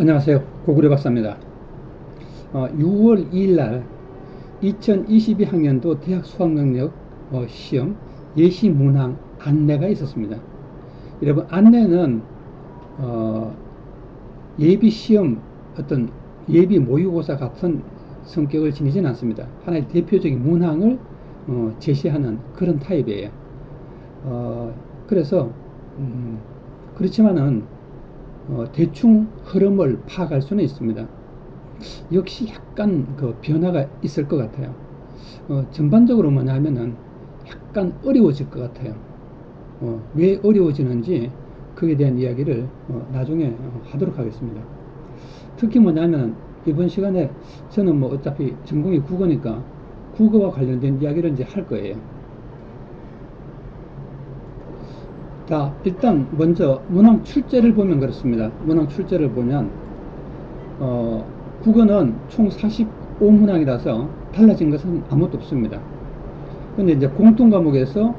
안녕하세요. 고구려 박사입니다. 6월 2일 날 2022학년도 대학 수학능력 시험 예시 문항 안내가 있었습니다. 여러분, 안내는 예비 시험 어떤 예비 모의고사 같은 성격을 지니지는 않습니다. 하나의 대표적인 문항을 제시하는 그런 타입이에요. 그래서 그렇지만은 대충 흐름을 파악할 수는 있습니다. 역시 약간 그 변화가 있을 것 같아요. 전반적으로 뭐냐 하면은 약간 어려워질 것 같아요. 왜 어려워지는지 그에 대한 이야기를 나중에 하도록 하겠습니다. 특히 뭐냐면 이번 시간에 저는 뭐 어차피 전공이 국어니까 국어와 관련된 이야기를 이제 할 거예요. 자, 일단 먼저 문항 출제를 보면 그렇습니다. 문항 출제를 보면 국어는 총 45문항이라서 달라진 것은 아무것도 없습니다. 근데 이제 공통 과목에서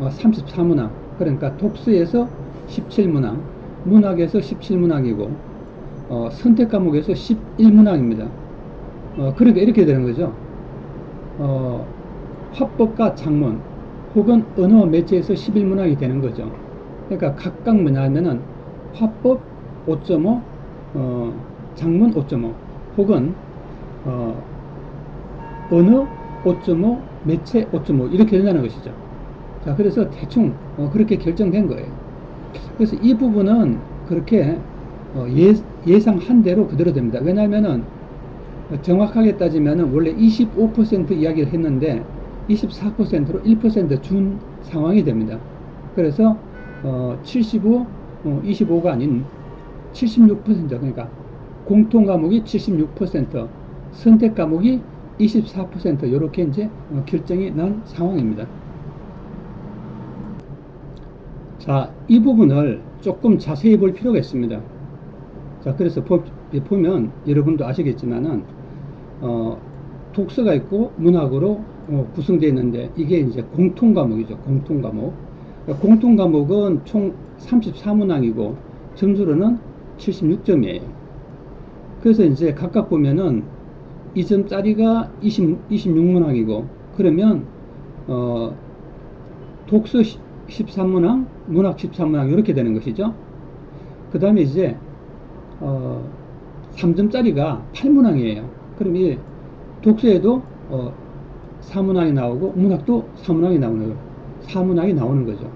34문항, 그러니까 독서에서 17문항, 문학에서 17문항이고 선택 과목에서 11문항입니다. 그러니까 이렇게 되는 거죠. 화법과 작문 혹은 언어 매체에서 11문항이 되는 거죠. 그러니까 각각 뭐냐 하면은 화법 5.5, 작문 5.5 혹은 언어 5.5, 매체 5.5 이렇게 된다는 것이죠. 자, 그래서 대충 그렇게 결정된 거예요. 그래서 이 부분은 그렇게 예상한 대로 그대로 됩니다. 왜냐하면은 정확하게 따지면은 원래 25% 이야기를 했는데 24%로 1% 준 상황이 됩니다. 그래서 75, 25가 아닌 76%, 그러니까 공통 과목이 76%, 선택 과목이 24% 이렇게 이제 결정이 난 상황입니다. 자, 이 부분을 조금 자세히 볼 필요가 있습니다. 자, 그래서 보면 여러분도 아시겠지만은 독서가 있고 문학으로 구성되어 있는데 이게 이제 공통 과목이죠. 공통 과목. 공통 과목은 총 34문항이고 점수로는 76점이에요. 그래서 이제 각각 보면은 2점짜리가 26문항이고 그러면 독서 13문항, 문학 13문항 이렇게 되는 것이죠. 그 다음에 이제 3점짜리가 8문항이에요. 그럼 이 독서에도 4문항이 나오고 문학도 4문항이 나오는 거예요. 4문항이 나오는 거죠.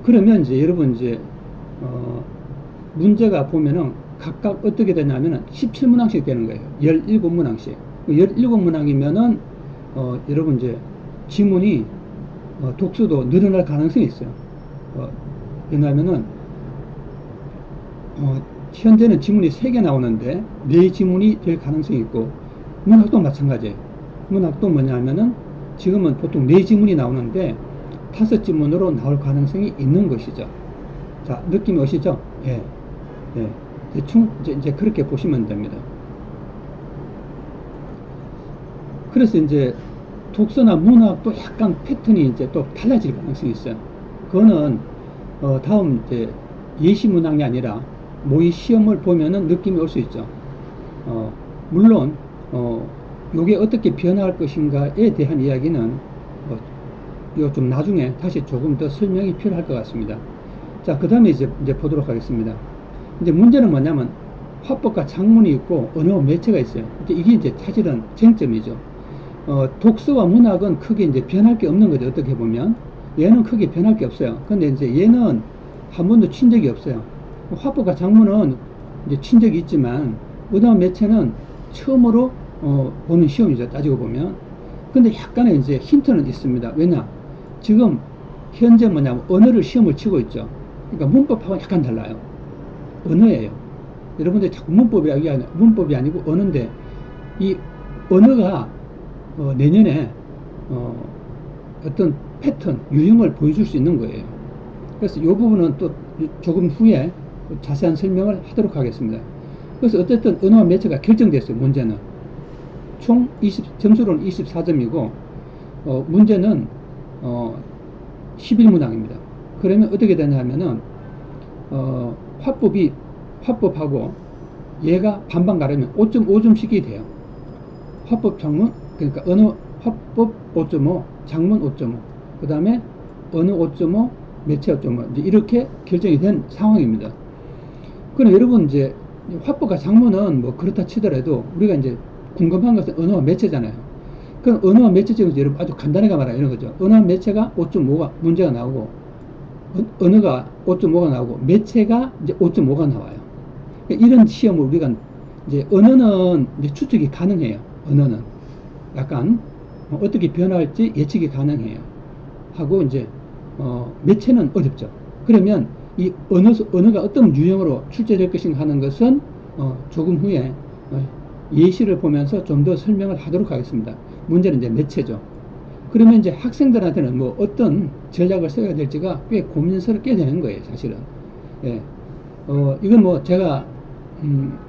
그러면 이제 여러분 이제 문제가 보면은 각각 어떻게 되냐면은 17문항씩 되는 거예요. 17문항씩. 17문항이면은 여러분 이제 지문이 독서도 늘어날 가능성이 있어요. 왜냐하면은 현재는 지문이 3개 나오는데 4지문이 될 가능성이 있고 문학도 마찬가지예요. 문학도 뭐냐면은 지금은 보통 4지문이 나오는데 5지문으로 나올 가능성이 있는 것이죠. 자, 느낌이 오시죠? 예. 예. 대충 이제 그렇게 보시면 됩니다. 그래서 이제 독서나 문학도 약간 패턴이 이제 또 달라질 가능성이 있어요. 그거는 다음 이제 예시 문항이 아니라 모의 시험을 보면은 느낌이 올 수 있죠. 물론 요게 어떻게 변화할 것인가에 대한 이야기는 요 좀 나중에 다시 조금 더 설명이 필요할 것 같습니다. 자, 그 다음에 이제 보도록 하겠습니다. 이제 문제는 뭐냐면 화법과 작문이 있고 언어 매체가 있어요. 이게 이제 사실은 쟁점이죠. 독서와 문학은 크게 이제 변할 게 없는 거죠. 어떻게 보면 얘는 크게 변할 게 없어요. 근데 이제 얘는 한 번도 친 적이 없어요. 화법과 작문은 이제 친 적이 있지만 언어 매체는 처음으로 보는 시험이죠. 따지고 보면. 근데 약간의 이제 힌트는 있습니다. 왜냐? 지금 현재 뭐냐면 언어를 시험을 치고 있죠. 그러니까 문법하고 약간 달라요. 언어예요. 여러분들 자꾸 문법이 아니고 언어인데 이 언어가 내년에 어떤 패턴, 유형을 보여줄 수 있는 거예요. 그래서 이 부분은 또 조금 후에 자세한 설명을 하도록 하겠습니다. 그래서 어쨌든 언어와 매체가 결정됐어요. 문제는 총 점수로는 24점이고 문제는 11문항입니다. 그러면 어떻게 되냐 하면은 화법하고 얘가 반반 가르면 5.5점씩이 돼요. 화법 장문, 그러니까 언어 화법 5.5, 장문 5.5, 그 다음에 언어 5.5, 매체 5.5, 이제 이렇게 결정이 된 상황입니다. 그럼 여러분 이제 화법과 장문은 뭐 그렇다 치더라도 우리가 이제 궁금한 것은 언어와 매체잖아요. 그럼 언어와 매체 중에서 여러분 아주 간단하게 말하면 이런 거죠. 언어와 매체가 5.5가 문제가 나오고, 언어가 5.5가 나오고, 매체가 이제 5.5가 나와요. 그러니까 이런 시험을 우리가 이제 언어는 이제 추측이 가능해요. 언어는 약간 어떻게 변화할지 예측이 가능해요. 하고 이제 매체는 어렵죠. 그러면 이 언어가 어떤 유형으로 출제될 것인가 하는 것은 조금 후에 예시를 보면서 좀 더 설명을 하도록 하겠습니다. 문제는 이제 매체죠. 그러면 이제 학생들한테는 뭐 어떤 전략을 써야 될지가 꽤 고민스럽게 되는 거예요, 사실은. 예. 이건 뭐 제가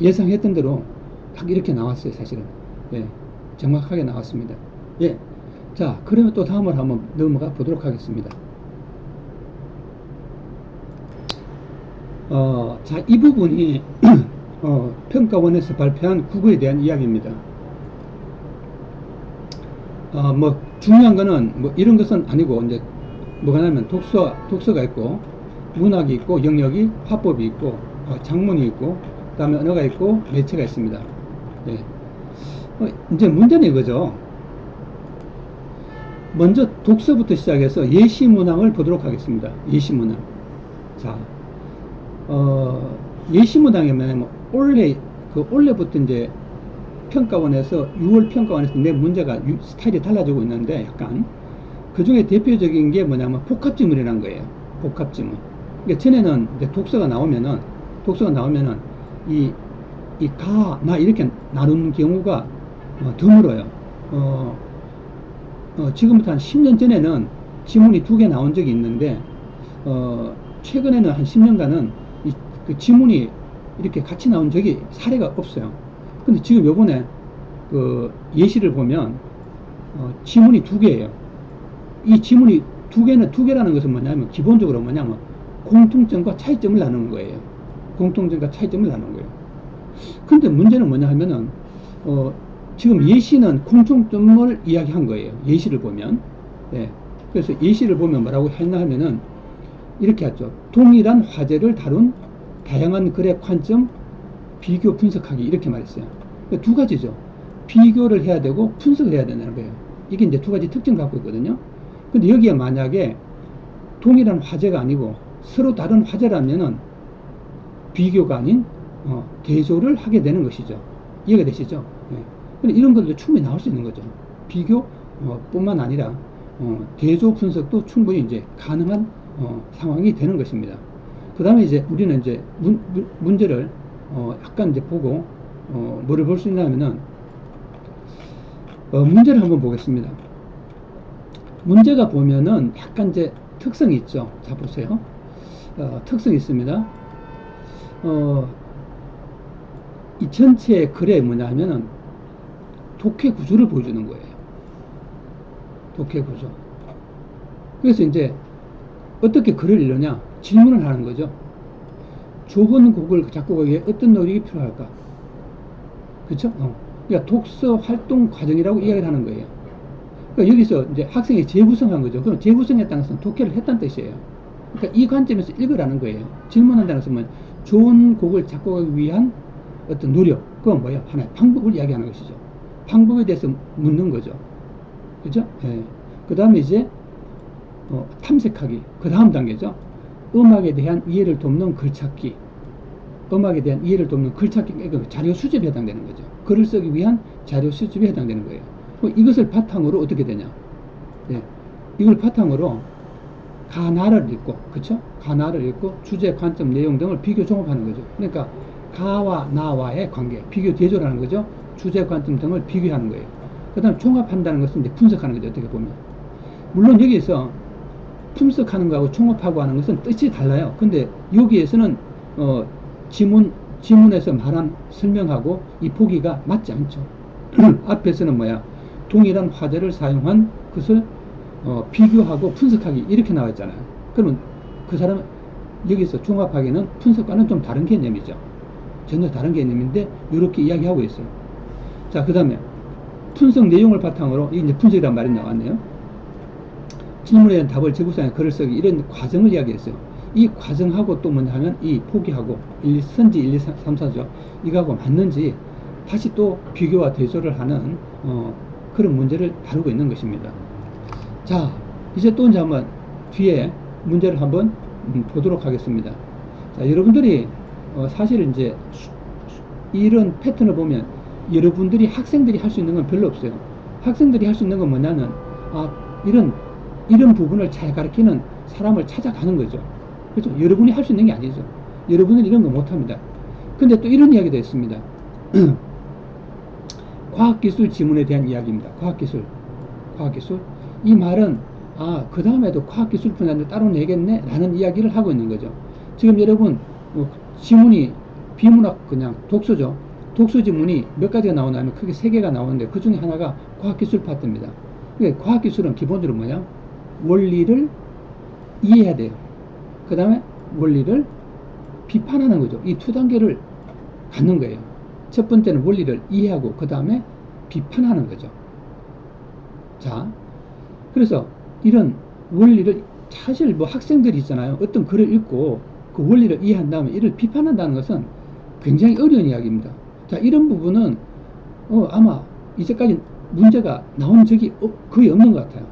예상했던 대로 딱 이렇게 나왔어요, 사실은. 예. 정확하게 나왔습니다. 예. 자, 그러면 또 다음으로 한번 넘어가 보도록 하겠습니다. 자, 이 부분이 평가원에서 발표한 국어에 대한 이야기입니다. 뭐 중요한 거는 뭐 이런 것은 아니고 이제 뭐가냐면 독서가 있고 문학이 있고 영역이 화법이 있고 장문이 있고 그다음에 언어가 있고 매체가 있습니다. 예. 이제 문제는 이거죠. 먼저 독서부터 시작해서 예시문항을 보도록 하겠습니다. 예시문항. 자, 예시문항이 뭐냐면 올해부터 이제 평가원에서 6월 평가원에서 내 문제가 스타일이 달라지고 있는데 약간 그 중에 대표적인 게 뭐냐면 복합지문이라는 거예요. 복합지문. 그러니까 전에는 이제 독서가 나오면은 이 가, 나 이렇게 나누는 경우가 드물어요. 지금부터 한 10년 전에는 지문이 2개 나온 적이 있는데 최근에는 한 10년간은 그 지문이 이렇게 같이 나온 적이 사례가 없어요. 근데 지금 요번에 그 예시를 보면 지문이 2개예요. 이 지문이 2개라는 것은 뭐냐면 기본적으로 뭐냐면 공통점과 차이점을 나누는 거예요. 공통점과 차이점을 나누는 거예요. 근데 문제는 뭐냐 하면은 지금 예시는 공통점을 이야기한 거예요. 예시를 보면. 예. 그래서 예시를 보면 뭐라고 했나 하면은 이렇게 하죠. 동일한 화제를 다룬 다양한 글의 관점 비교 분석하기 이렇게 말했어요. 그러니까 2가지죠. 비교를 해야 되고 분석을 해야 된다는 거예요. 이게 이제 2가지 특징을 갖고 있거든요. 근데 여기에 만약에 동일한 화제가 아니고 서로 다른 화제라면은 비교가 아닌 대조를 하게 되는 것이죠. 이해가 되시죠? 예. 근데 이런 것도 충분히 나올 수 있는 거죠. 비교 뿐만 아니라 대조 분석도 충분히 이제 가능한 상황이 되는 것입니다. 그 다음에 이제 우리는 이제 문제를 약간 이제 보고 뭐를 볼 수 있냐면은 문제를 한번 보겠습니다. 문제가 보면은 약간 이제 특성이 있죠. 자 보세요. 특성이 있습니다. 이 전체 글에 뭐냐 하면은 독해 구조를 보여주는 거예요. 독해 구조. 그래서 이제 어떻게 글을 읽느냐 질문을 하는 거죠. 좋은 곡을 작곡하기 위해 어떤 노력이 필요할까? 그렇죠? 그러니까 독서 활동 과정이라고 이야기를 하는 거예요. 그러니까 여기서 이제 학생이 재구성한 거죠. 그럼 재구성했다는 것은 독해를 했다는 뜻이에요. 그러니까 이 관점에서 읽으라는 거예요. 질문한다는 것은 뭐 좋은 곡을 작곡하기 위한 어떤 노력, 그건 뭐야? 하나의 방법을 이야기하는 것이죠. 방법에 대해서 묻는 거죠. 그죠? 예. 그 다음에 이제 탐색하기. 그 다음 단계죠. 음악에 대한 이해를 돕는 글찾기. 음악에 대한 이해를 돕는 글찾기, 자료 수집에 해당되는 거죠. 글을 쓰기 위한 자료 수집에 해당되는 거예요. 이것을 바탕으로 어떻게 되냐? 예. 이걸 바탕으로 가나를 읽고, 그쵸? 가나를 읽고 주제, 관점, 내용 등을 비교 종합하는 거죠. 그러니까 가와 나와의 관계, 비교 대조라는 거죠. 주제, 관점 등을 비교하는 거예요. 그 다음 종합한다는 것은 이제 분석하는 거죠. 어떻게 보면. 물론 여기에서 분석하는 거하고 종합하고 하는 것은 뜻이 달라요. 근데 여기에서는 지문에서 말한 설명하고 이 보기가 맞지 않죠. 앞에서는 뭐야? 동일한 화제를 사용한 것을 비교하고 분석하기 이렇게 나와 있잖아요. 그러면 그 사람 여기서 종합하기는 분석과는 좀 다른 개념이죠. 전혀 다른 개념인데 이렇게 이야기하고 있어요. 자, 그 다음에 분석 내용을 바탕으로, 이게 이제 분석이란 말이 나왔네요. 질문에 대한 답을 제국상에 글을 쓰기, 이런 과정을 이야기했어요. 이 과정하고 또 뭐냐 하면 이 포기하고 선지 1, 2, 3, 4죠. 이거하고 맞는지 다시 또 비교와 대조를 하는 그런 문제를 다루고 있는 것입니다. 자, 이제 또 이제 한번 뒤에 문제를 한번 보도록 하겠습니다. 자, 여러분들이 사실 이제 이런 패턴을 보면 여러분들이 학생들이 할 수 있는 건 별로 없어요. 학생들이 할 수 있는 건 뭐냐면 이런 부분을 잘 가르치는 사람을 찾아가는 거죠. 그렇죠? 여러분이 할 수 있는 게 아니죠. 여러분은 이런 거 못합니다. 근데 또 이런 이야기도 있습니다. 과학기술 지문에 대한 이야기입니다. 과학기술. 이 말은 그 다음에도 과학기술 분야를 따로 내겠네? 라는 이야기를 하고 있는 거죠. 지금 여러분 지문이 비문학 그냥 독서죠. 독서 지문이 몇 가지가 나오냐면 크게 3개가 나오는데 그 중에 하나가 과학기술 파트입니다. 그러니까 과학기술은 기본적으로 뭐냐? 원리를 이해해야 돼요. 그 다음에 원리를 비판하는 거죠. 이 2단계를 갖는 거예요. 첫 번째는 원리를 이해하고 그 다음에 비판하는 거죠. 자, 그래서 이런 원리를 사실 뭐 학생들이 있잖아요. 어떤 글을 읽고 그 원리를 이해한 다음에 이를 비판한다는 것은 굉장히 어려운 이야기입니다. 자, 이런 부분은 아마 이제까지 문제가 나온 적이 거의 없는 것 같아요.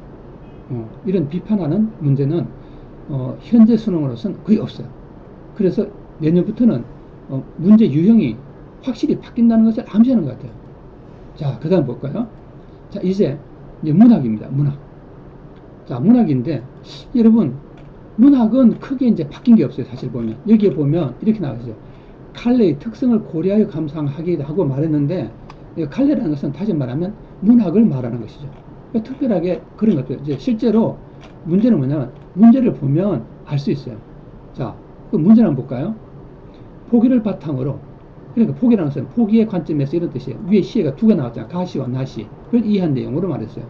이런 비판하는 문제는 현재 수능으로서는 거의 없어요. 그래서 내년부터는 문제 유형이 확실히 바뀐다는 것을 암시하는 것 같아요. 자, 그 다음 볼까요? 자, 이제 문학입니다. 문학. 자, 문학인데 여러분 문학은 크게 이제 바뀐 게 없어요. 사실 보면 여기에 보면 이렇게 나와있어요. 칼레의 특성을 고려하여 감상하기도 말했는데, 칼레라는 것은 다시 말하면 문학을 말하는 것이죠. 그러니까 특별하게 그런 것들, 이제 실제로 문제는 뭐냐면 문제를 보면 알 수 있어요. 자, 그 문제를 한번 볼까요? 포기를 바탕으로, 그러니까 포기라는 것은 포기의 관점에서 이런 뜻이에요. 위에 시가 2개 나왔잖아요. 가시와 나시. 그걸 이해한 내용으로 말했어요.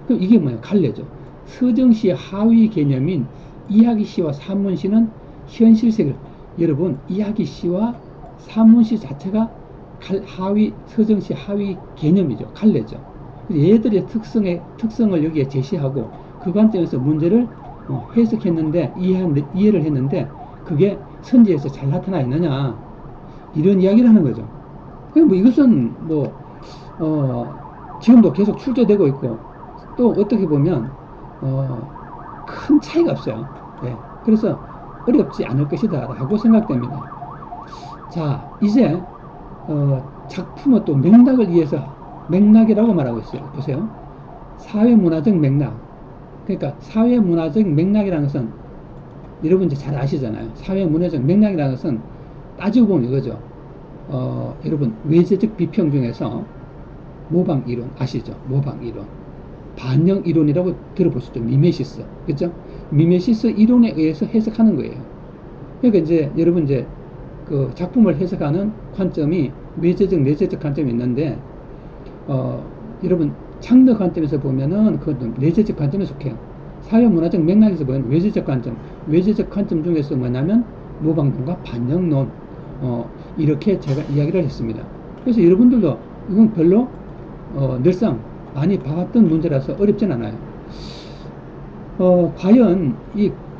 그럼 이게 뭐예요? 갈래죠. 서정시의 하위 개념인 이야기시와 산문시는 현실색을, 여러분 이야기시와 산문시 자체가 서정시 하위 개념이죠. 갈래죠. 얘들의 특성을 여기에 제시하고 그 관점에서 문제를 해석했는데 이해를 했는데 그게 선지에서 잘 나타나 있느냐, 이런 이야기를 하는 거죠. 뭐 이것은 지금도 계속 출제되고 있고 또 어떻게 보면 큰 차이가 없어요. 네. 그래서 어렵지 않을 것이다 라고 생각됩니다. 자, 이제 작품의 또 맥락을 위해서, 맥락이라고 말하고 있어요. 보세요. 사회문화적 맥락. 그러니까 사회문화적 맥락이라는 것은 여러분 이제 잘 아시잖아요. 사회문화적 맥락이라는 것은 따지고 보면 이거죠. 여러분 외제적 비평 중에서 모방 이론 아시죠? 모방 이론, 반영 이론이라고 들어보셨죠? 미메시스, 그죠? 미메시스 이론에 의해서 해석하는 거예요. 그러니까 이제 여러분 이제 그 작품을 해석하는 관점이 외제적, 내재적 관점이 있는데, 여러분 장르 관점에서 보면은 그것도 내재적 관점에 속해요. 사회문화적 맥락에서 보면 외제적 관점, 외제적 관점 중에서 뭐냐면 모방론과 반영론, 이렇게 제가 이야기를 했습니다. 그래서 여러분들도 이건 별로 늘상 많이 봐왔던 문제라서 어렵진 않아요. 과연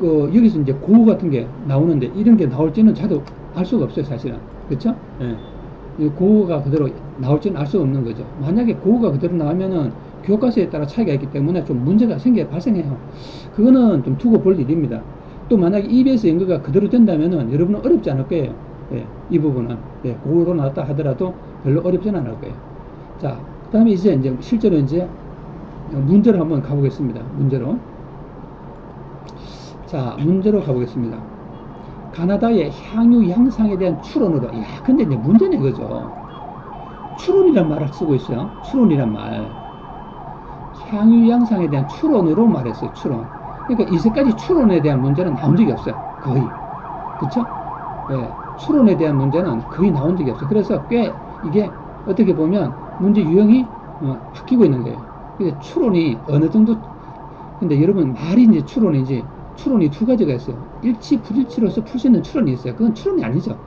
여기서 이제 고우 같은 게 나오는데 이런 게 나올지는 저도 알 수가 없어요, 사실은. 그렇죠? 예. 이 고우가 그대로 나올지는 알 수가 없는 거죠. 만약에 고우가 그대로 나오면은 교과서에 따라 차이가 있기 때문에 좀 문제가 발생해요. 그거는 좀 두고 볼 일입니다. 또 만약에 EBS 연구가 그대로 된다면은 여러분은 어렵지 않을 거예요. 예, 이 부분은. 예, 고우로 나왔다 하더라도 별로 어렵지는 않을 거예요. 자, 그 다음에 이제 실제로 이제 문제로 한번 가보겠습니다. 자, 문제로 가보겠습니다. 가나다의 향유 양상에 대한 추론으로, 근데 이제 문제는 이거죠. 추론이란 말을 쓰고 있어요. 추론이란 말. 향유 양상에 대한 추론으로 말했어요. 추론. 그러니까 이제까지 추론에 대한 문제는 나온 적이 없어요. 거의. 그쵸? 예, 추론에 대한 문제는 거의 나온 적이 없어요. 그래서 꽤 이게 어떻게 보면 문제 유형이 바뀌고 있는 거예요. 근데 추론이 어느 정도, 근데 여러분 말이 이제 추론이지, 추론이 2가지가 있어요. 일치, 불일치로서 풀 수 있는 추론이 있어요. 그건 추론이 아니죠.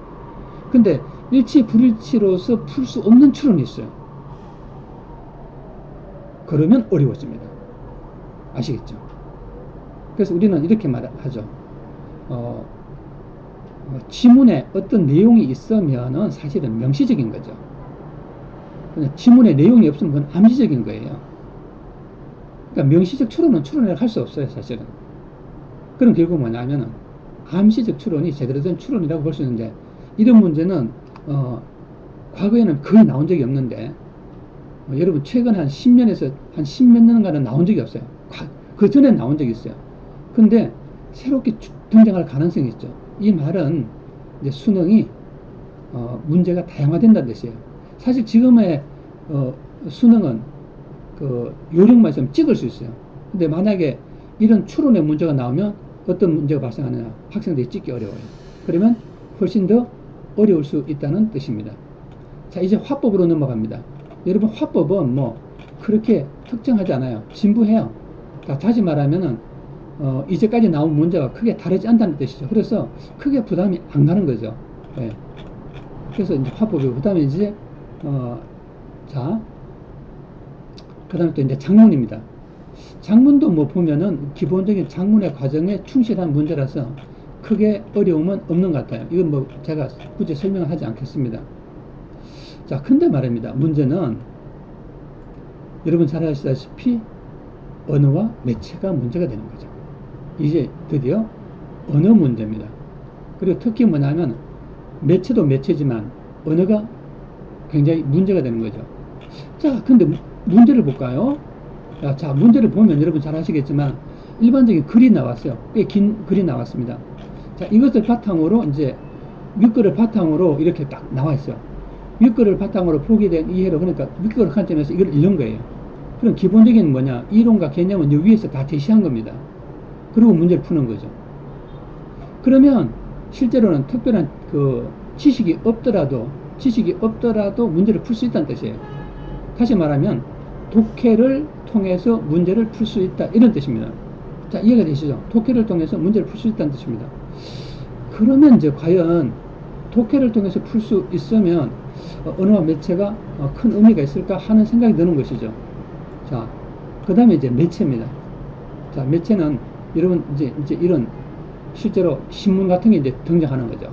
근데 일치 불일치로서 풀 수 없는 추론이 있어요. 그러면 어려워집니다. 아시겠죠? 그래서 우리는 이렇게 말하죠. 지문에 어떤 내용이 있으면은 사실은 명시적인 거죠. 그냥 지문에 내용이 없으면 그건 암시적인 거예요. 그러니까 명시적 추론은 추론이라고 할 수 없어요, 사실은. 그럼 결국 뭐냐면은 암시적 추론이 제대로 된 추론이라고 볼 수 있는데, 이런 문제는 과거에는 거의 나온 적이 없는데, 여러분 최근 한 10년에서 한 10몇 년간은 나온 적이 없어요. 그 전에 나온 적이 있어요. 근데 새롭게 등장할 가능성이 있죠. 이 말은 이제 수능이 문제가 다양화된다는 뜻이에요. 사실 지금의 수능은 그 요령만 있으면 찍을 수 있어요. 근데 만약에 이런 추론의 문제가 나오면 어떤 문제가 발생하느냐, 학생들이 찍기 어려워요. 그러면 훨씬 더 어려울 수 있다는 뜻입니다. 자, 이제 화법으로 넘어갑니다. 여러분, 화법은 뭐 그렇게 특정하지 않아요. 진부해요. 다시 말하면은 이제까지 나온 문제가 크게 다르지 않다는 뜻이죠. 그래서 크게 부담이 안 가는 거죠. 예. 그래서 이제 화법이고, 그 다음에 이제 자, 그 다음에 또 이제 작문입니다. 작문도 뭐 보면은 기본적인 작문의 과정에 충실한 문제라서 크게 어려움은 없는 것 같아요. 이건 뭐 제가 굳이 설명을 하지 않겠습니다. 자, 근데 말입니다. 문제는 여러분 잘 아시다시피 언어와 매체가 문제가 되는 거죠. 이제 드디어 언어 문제입니다. 그리고 특히 뭐냐면 매체도 매체지만 언어가 굉장히 문제가 되는 거죠. 자, 근데 문제를 볼까요? 자, 문제를 보면 여러분 잘 아시겠지만 일반적인 글이 나왔어요. 꽤 긴 글이 나왔습니다. 자, 이것을 바탕으로 이제 윗글을 바탕으로 이렇게 딱 나와 있어요. 윗글을 바탕으로 포기된 이해로, 그러니까 윗글을 관점에서 이걸 읽는 거예요. 그럼 기본적인 뭐냐, 이론과 개념은 이 위에서 다 제시한 겁니다. 그리고 문제를 푸는 거죠. 그러면 실제로는 특별한 그 지식이 없더라도 문제를 풀 수 있다는 뜻이에요. 다시 말하면 독해를 통해서 문제를 풀 수 있다, 이런 뜻입니다. 자, 이해가 되시죠? 독해를 통해서 문제를 풀 수 있다는 뜻입니다. 그러면 이제 과연 독해를 통해서 풀 수 있으면 언어와 매체가 큰 의미가 있을까 하는 생각이 드는 것이죠. 자, 그 다음에 이제 매체입니다. 자, 매체는 여러분 이제 이런 실제로 신문 같은 게 이제 등장하는 거죠.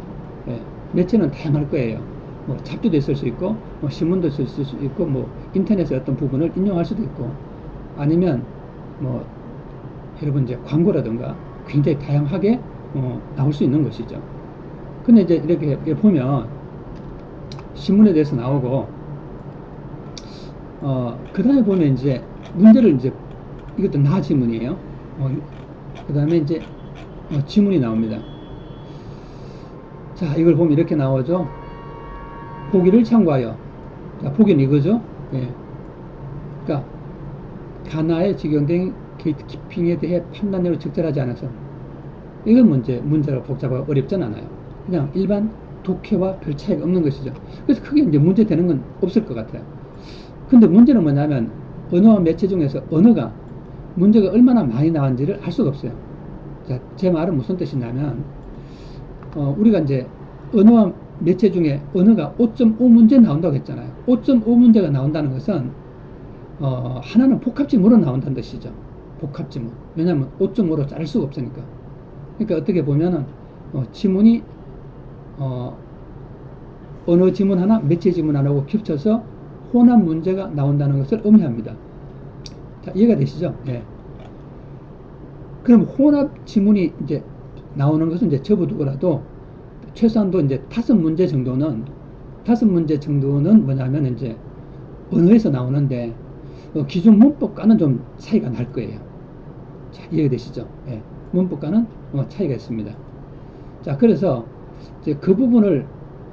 예, 매체는 다양할 거예요. 뭐 잡지도 있을 수 있고, 뭐 신문도 있을 수 있고, 뭐 인터넷의 어떤 부분을 인용할 수도 있고, 아니면 뭐 여러분 이제 광고라든가 굉장히 다양하게 나올 수 있는 것이죠. 근데 이제 이렇게 보면 신문에 대해서 나오고, 그 다음에 보면 이제 문제를 이제 이것도 나 지문이에요. 그 다음에 이제 지문이 나옵니다. 자, 이걸 보면 이렇게 나오죠. 보기를 참고하여. 자, 보기는 이거죠. 예. 그러니까 가나에 적용된 게이트키핑에 대해 판단력을 적절하지 않아서, 이건 문제가 복잡하고 어렵진 않아요. 그냥 일반 독해와 별 차이가 없는 것이죠. 그래서 크게 이제 문제 되는 건 없을 것 같아요. 근데 문제는 뭐냐면 언어와 매체 중에서 언어가 문제가 얼마나 많이 나왔는지를 알 수가 없어요. 자, 제 말은 무슨 뜻이냐면 우리가 이제 언어와 매체 중에 언어가 5.5문제 나온다고 했잖아요. 5.5문제가 나온다는 것은 하나는 복합지문으로 나온다는 뜻이죠. 복합지문. 왜냐하면 5.5로 자를 수가 없으니까. 그러니까 어떻게 보면은 지문이 언어 지문 하나, 매체 지문 하나하고 겹쳐서 혼합 문제가 나온다는 것을 의미합니다. 자, 이해가 되시죠? 예. 그럼 혼합 지문이 이제 나오는 것은 이제 접어두고라도 최소한도 이제 5문제 정도는 뭐냐면 이제 언어에서 나오는데 기존 문법과는 좀 차이가 날 거예요. 자, 이해가 되시죠? 예. 문법과는 차이가 있습니다. 자, 그래서 이제 그 부분을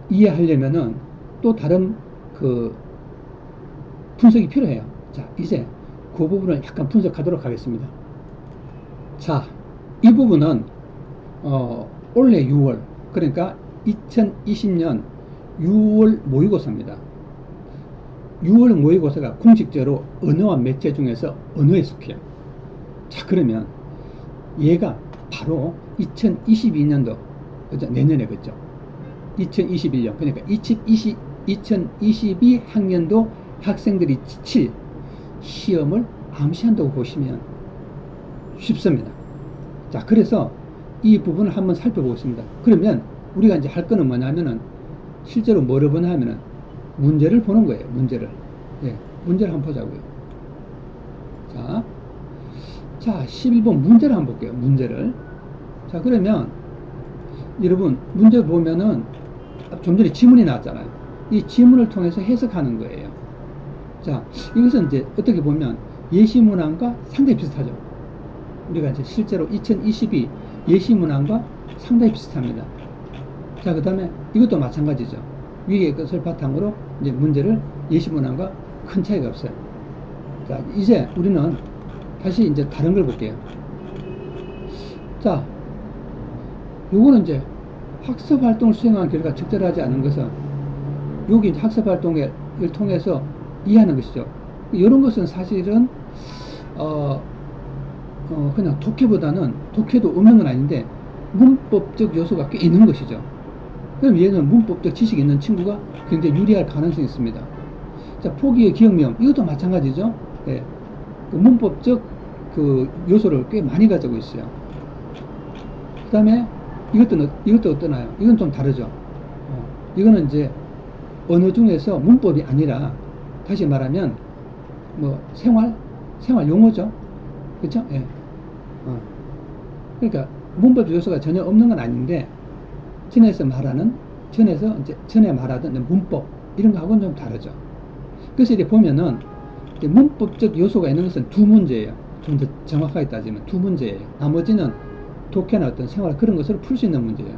이해하려면은 또 다른 그 분석이 필요해요. 자, 이제 그 부분을 약간 분석하도록 하겠습니다. 자, 이 부분은 올해 6월, 그러니까 2020년 6월 모의고사입니다. 6월 모의고사가 공식적으로 언어와 매체 중에서 언어에 속해요. 자, 그러면 얘가 바로 2022년도, 그죠? 내년에, 그죠? 2021년, 그러니까 2022 학년도 학생들이 칠 시험을 암시한다고 보시면 쉽습니다. 자, 그래서 이 부분을 한번 살펴보겠습니다. 그러면 우리가 이제 할 거는 뭐냐면은 실제로 뭐를 보냐 하면은 문제를 보는 거예요. 문제를. 예, 문제를 한번 보자고요. 자, 11번 문제를 한번 볼게요. 문제를. 자, 그러면 여러분 문제 보면은 좀 전에 지문이 나왔잖아요. 이 지문을 통해서 해석하는 거예요. 자, 이것은 이제 어떻게 보면 예시문항과 상당히 비슷하죠. 우리가 이제 실제로 2022 예시문항과 상당히 비슷합니다. 자, 그 다음에 이것도 마찬가지죠. 위의 것을 바탕으로 이제 문제를 예시문항과 큰 차이가 없어요. 자, 이제 우리는 다시 이제 다른 걸 볼게요. 자, 요거는 이제 학습 활동을 수행한 결과 적절하지 않은 것은 여기 학습 활동을 통해서 이해하는 것이죠. 이런 것은 사실은 그냥 독해보다는 독해도 없는 건 아닌데 문법적 요소가 꽤 있는 것이죠. 그럼 얘는 문법적 지식이 있는 친구가 굉장히 유리할 가능성이 있습니다. 자, 포기의 기억력 이것도 마찬가지죠. 예. 그 문법적 그 요소를 꽤 많이 가지고 있어요. 그 다음에 이것도 어떠나요? 이건 좀 다르죠. 이거는 이제 언어 중에서 문법이 아니라 다시 말하면 뭐 생활 용어죠. 그렇죠? 예. 그러니까 문법 요소가 전혀 없는 건 아닌데 전에 말하던 문법 이런 거하고는 좀 다르죠. 그래서 이제 보면은 이제 문법적 요소가 있는 것은 두 문제예요. 좀 더 정확하게 따지면 두 문제예요. 나머지는 독해나 어떤 생활 그런 것으로 풀 수 있는 문제예요.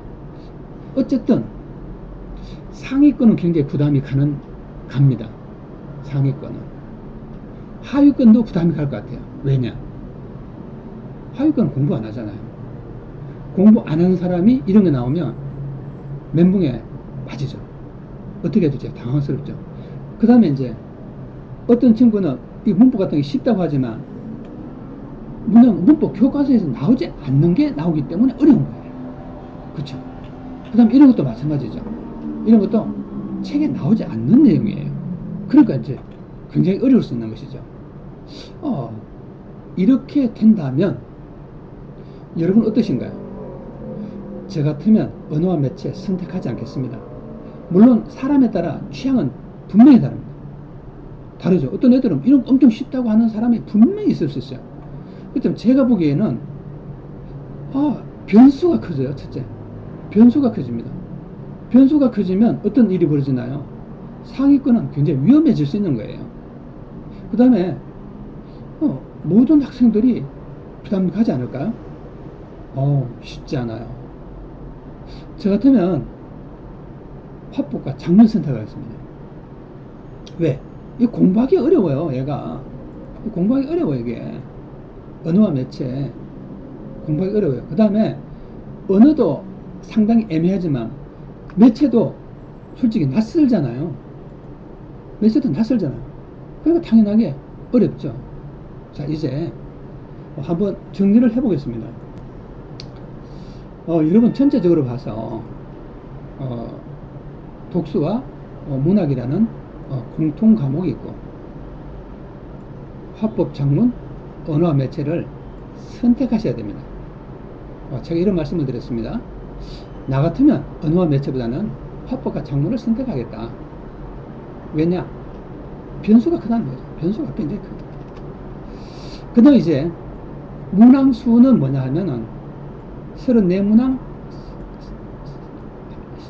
어쨌든 상위권은 굉장히 부담이 갑니다. 상위권은. 하위권도 부담이 갈 것 같아요. 왜냐? 하위권은 공부 안 하잖아요. 공부 안 하는 사람이 이런 게 나오면 멘붕에 빠지죠. 어떻게 해도 당황스럽죠. 그 다음에 이제 어떤 친구는 이 문법 같은 게 쉽다고 하지만 문법 교과서에서 나오지 않는 게 나오기 때문에 어려운 거예요. 그렇죠? 그 다음에 이런 것도 마찬가지죠. 이런 것도 책에 나오지 않는 내용이에요. 그러니까 이제 굉장히 어려울 수 있는 것이죠. 이렇게 된다면 여러분 어떠신가요? 저 같으면 언어와 매체 선택하지 않겠습니다. 물론 사람에 따라 취향은 분명히 다릅니다. 다르죠. 어떤 애들은 이런 거 엄청 쉽다고 하는 사람이 분명히 있을 수 있어요. 그렇다면 제가 보기에는 변수가 커져요. 첫째, 변수가 커집니다. 변수가 커지면 어떤 일이 벌어지나요? 상위권은 굉장히 위험해질 수 있는 거예요. 그 다음에 모든 학생들이 부담 가지 않을까요? 쉽지 않아요. 저 같으면 화법과 작문 선택하겠습니다. 왜? 이 공부하기 어려워요. 얘가 공부하기 어려워요. 이게 언어와 매체 공부하기 어려워요. 그 다음에 언어도 상당히 애매하지만 매체도 솔직히 낯설잖아요. 매체도 낯설잖아요. 그러니까 당연하게 어렵죠. 자, 이제 한번 정리를 해보겠습니다. 여러분 전체적으로 봐서 독서와 문학이라는 공통 과목이 있고 화법, 작문, 언어와 매체를 선택하셔야 됩니다. 제가 이런 말씀을 드렸습니다. 나 같으면 언어와 매체보다는 화법과 작문을 선택하겠다. 왜냐? 변수가 크다는 거죠. 변수가 굉장히 크다. 그 다음 이제 문항수는 뭐냐 하면은 34문항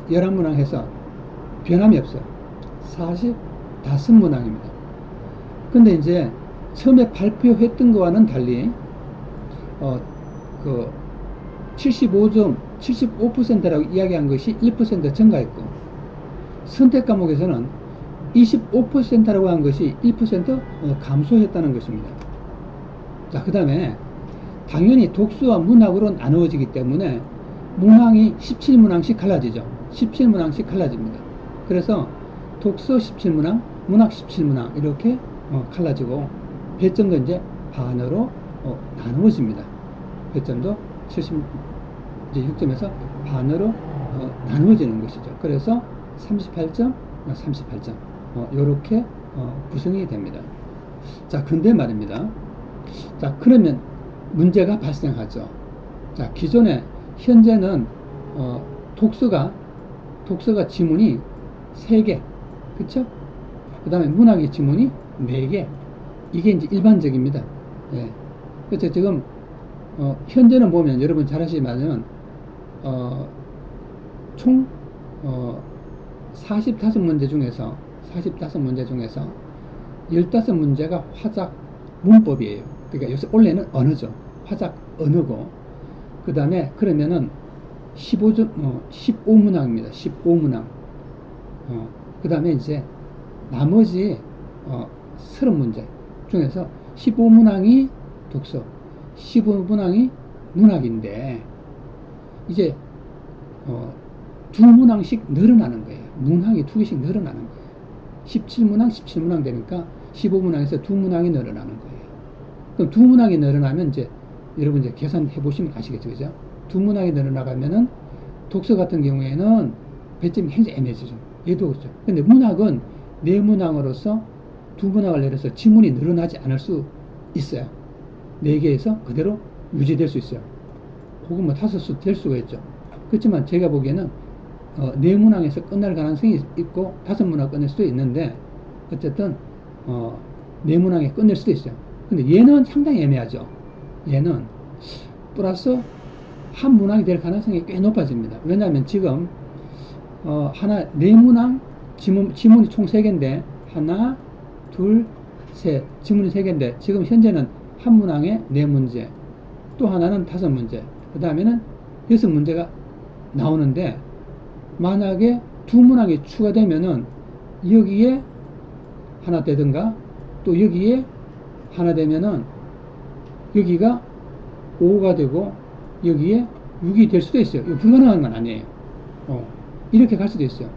11문항 해서 변함이 없어요. 45문항입니다. 근데 이제 처음에 발표했던 거와는 달리 75%라고 이야기한 것이 1% 증가했고 선택 과목에서는 25%라고 한 것이 1% 감소했다는 것입니다. 자, 그 다음에 당연히 독서와 문학으로 나누어지기 때문에 문항이 17문항씩 갈라지죠. 17문항씩 갈라집니다. 그래서 독서 17문항, 문학 17문항 이렇게 갈라지고 배점도 이제 반으로 나누어집니다. 배점도 76점에서 반으로 나누어지는 것이죠. 그래서 38점, 38점 이렇게 구성이 됩니다. 자, 근데 말입니다. 자, 그러면 문제가 발생하죠. 자, 현재는 독서가 지문이 3개, 그쵸? 그 다음에 문학의 지문이 4개. 이게 이제 일반적입니다. 예. 그래서 지금 현재는 보면 여러분 잘 아시지만 총 45문제 중에서 15문제가 화작 문법이에요. 그러니까 요새 원래는 언어죠. 화작 언어고, 그 다음에 그러면은 15문항입니다. 15문항. 그 다음에 이제 나머지 30문제 중에서 15문항이 독서, 15문항이 문학인데, 이제 2문항씩 늘어나는 거예요. 문항이 2개씩 늘어나는 거예요. 17문항 되니까 15문항에서 2문항이 늘어나는 거예요. 그럼 2문항이 늘어나면 이제 여러분 이제 계산해 보시면 아시겠죠, 그죠? 2문항이 늘어나가면은 독서 같은 경우에는 배점이 굉장히 애매해지죠. 얘도 그렇죠. 근데 문학은 4문항으로서 2문항을 내려서 지문이 늘어나지 않을 수 있어요. 4개에서 그대로 유지될 수 있어요. 혹은 뭐 5수 될 수가 있죠. 그렇지만 제가 보기에는 4문항에서 끝날 가능성이 있고 5문항 끝낼 수도 있는데, 어쨌든 4문항에 끝낼 수도 있어요. 근데 얘는 상당히 애매하죠. 얘는 플러스 한 문항이 될 가능성이 꽤 높아집니다. 왜냐하면 지금 4문항 지문이 총 3개인데 하나, 둘, 셋, 지문이 3개인데 지금 현재는 한 문항에 4문제, 또 하나는 5문제, 그 다음에는 6문제가 나오는데, 만약에 2문항이 추가되면은 여기에 하나 되든가 또 여기에 하나 되면은 여기가 5가 되고 여기에 6이 될 수도 있어요. 이거 불가능한 건 아니에요. 이렇게 갈 수도 있어요.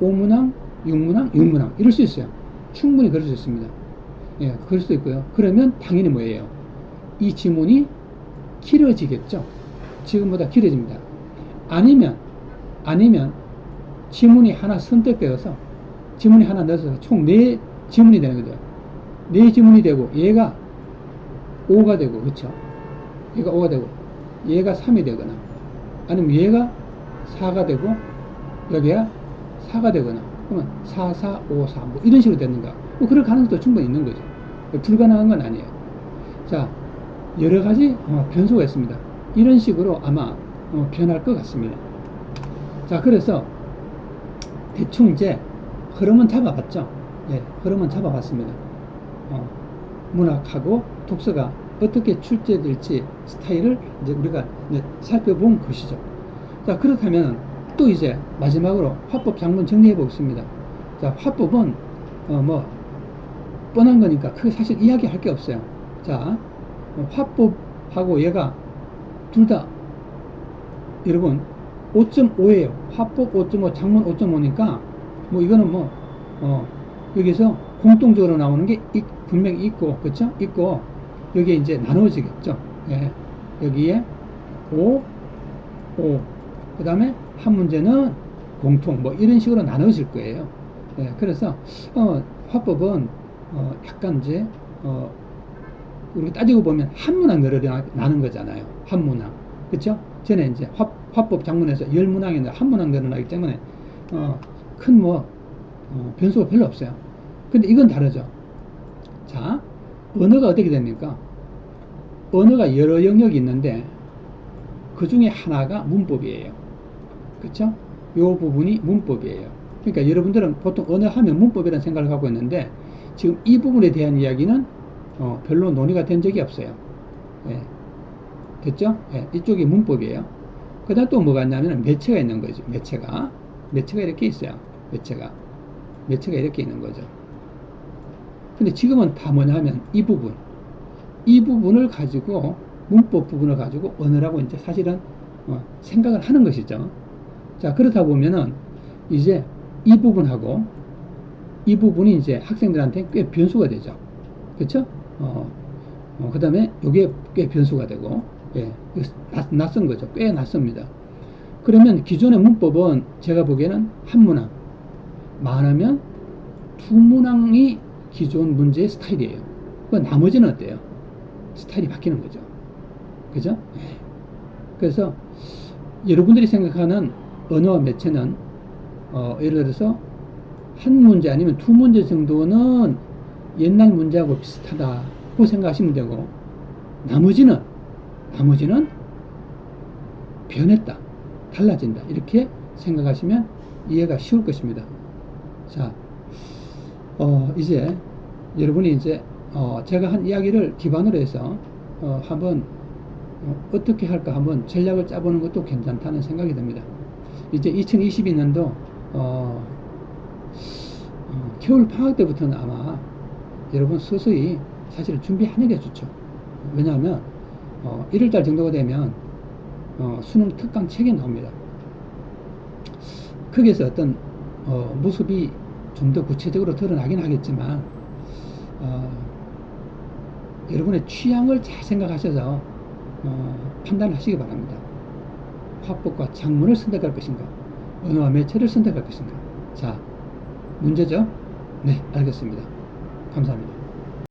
5문항, 6문항 이럴 수 있어요. 충분히 그럴 수 있습니다. 예, 그럴 수도 있고요. 그러면 당연히 뭐예요? 이 지문이 길어지겠죠. 지금보다 길어집니다. 아니면 지문이 하나 선택되어서 지문이 하나 넣어서 총 4지문이 되는 거죠. 4지문이 되고 얘가 5가 되고, 그렇죠? 얘가 5가 되고 얘가 3이 되거나, 아니면 얘가 4가 되고 여기가 4가 되거나, 그러면 4, 4, 5, 4 뭐 이런 식으로 되는가, 뭐 그럴 가능성도 충분히 있는 거죠. 불가능한 건 아니에요. 자, 여러 가지 변수가 있습니다. 이런 식으로 아마 변할 것 같습니다. 자, 그래서 대충 이제 흐름은 잡아봤죠. 예, 흐름은 잡아봤습니다. 문학하고 독서가 어떻게 출제될지 스타일을 이제 우리가 이제 살펴본 것이죠. 자, 그렇다면 또 이제 마지막으로 화법 장문 정리해 보겠습니다. 자, 화법은 뭐 뻔한 거니까 크게 사실 이야기할 게 없어요. 자, 화법하고 얘가 둘 다 여러분 5.5예요. 화법 5.5, 장문 5.5니까 뭐 이거는 뭐 여기서 공통적으로 나오는 게 분명히 있고, 그렇죠? 있고 여기에 이제 나누어지겠죠. 예, 여기에 5, 그 다음에 한 문제는 공통, 뭐 이런 식으로 나눠질 거예요. 예, 그래서 화법은 약간 이제 우리가 따지고 보면 한 문항 늘어나는 거잖아요. 한 문항, 그렇죠? 전에 이제 화법 장문에서 10문항인데 한 문항 늘어나기 때문에 큰 변수가 별로 없어요. 근데 이건 다르죠. 자, 언어가 어떻게 됩니까? 언어가 여러 영역이 있는데 그 중에 하나가 문법이에요. 그렇죠? 요 부분이 문법이에요. 그러니까 여러분들은 보통 언어 하면 문법이라는 생각을 갖고 있는데, 지금 이 부분에 대한 이야기는 별로 논의가 된 적이 없어요. 예. 됐죠? 예, 이쪽이 문법이에요. 그 다음 또 뭐가 있냐면 매체가 있는 거죠. 매체가 이렇게 있어요. 매체가 이렇게 있는 거죠. 근데 지금은 다 뭐냐 하면 이 부분을 가지고, 문법 부분을 가지고 언어라고 이제 사실은 생각을 하는 것이죠. 자, 그렇다 보면은 이제 이 부분하고 이 부분이 이제 학생들한테 꽤 변수가 되죠. 그렇죠? 그 다음에 이게 꽤 변수가 되고, 예, 낯선 거죠. 꽤 낯섭니다. 그러면 기존의 문법은 제가 보기에는 한 문항, 많으면 두 문항이 기존 문제의 스타일이에요. 그 나머지는 어때요? 스타일이 바뀌는 거죠. 그죠? 네. 그래서 여러분들이 생각하는 언어와 매체는 예를 들어서 한 문제 아니면 두 문제 정도는 옛날 문제하고 비슷하다고 생각하시면 되고, 나머지는 변했다, 달라진다, 이렇게 생각하시면 이해가 쉬울 것입니다. 자, 이제 여러분이 이제 제가 한 이야기를 기반으로 해서 한번 어떻게 할까 한번 전략을 짜보는 것도 괜찮다는 생각이 듭니다. 이제 2022년도 겨울 방학 때부터는 아마 여러분 서서히 사실 준비하는 게 좋죠. 왜냐하면 1월달 정도가 되면 수능 특강 책이 나옵니다. 거기에서 어떤 모습이 좀 더 구체적으로 드러나긴 하겠지만 여러분의 취향을 잘 생각하셔서 판단하시기 바랍니다. 화법과 작문을 선택할 것인가, 언어와 매체를 선택할 것인가. 자, 문제죠? 네, 알겠습니다. 감사합니다.